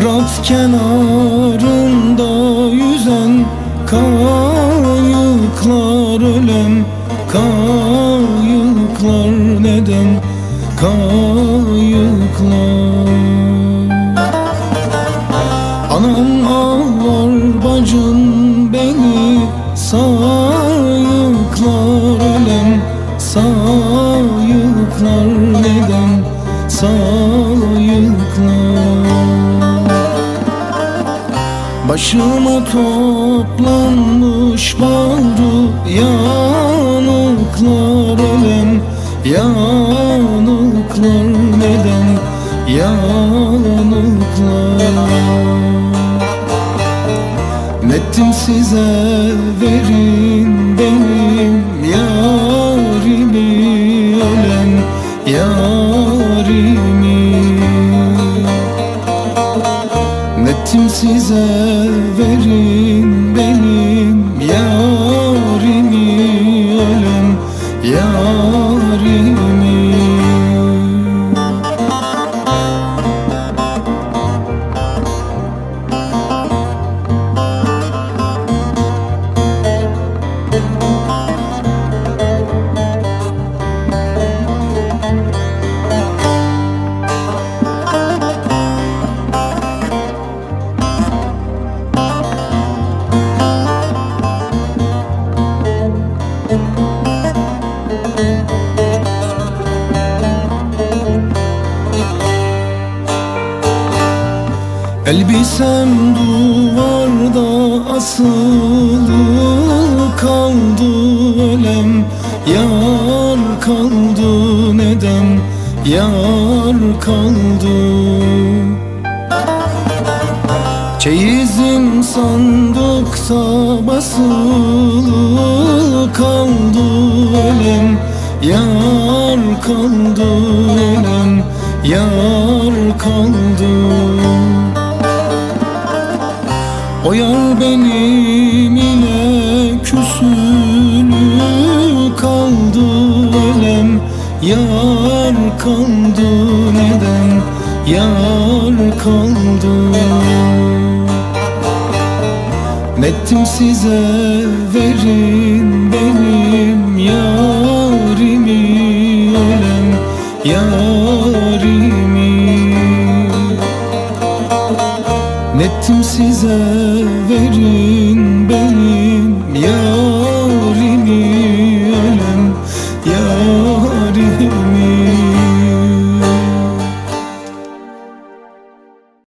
Fırat kenarında yüzen kayıklar, ölem kayıklar, neden kayıklar? Anam ağlar, bacım beni sayıklar, ölem sayıklar, neden sayıklar? Başıma toplanmış bağrı yanıklar, ölem yanıklar, neden yanıklar? Nettim size, verin benim yarimi, ölen yarimi. Nettim size, verin benim yarimi, ölen yarimi. Elbisem duvarda asılı kaldı, ölem yar kaldı, neden yar kaldı? Çeyizim sandıkta basılı kaldı, ölem yar kaldı, ölem yar kaldı. O yar benim ile küsülü kaldı, ölem yar kaldı, neden yar kaldı? Nettim size, verin benim yarimi, ölem yarimi. Nettim size, verin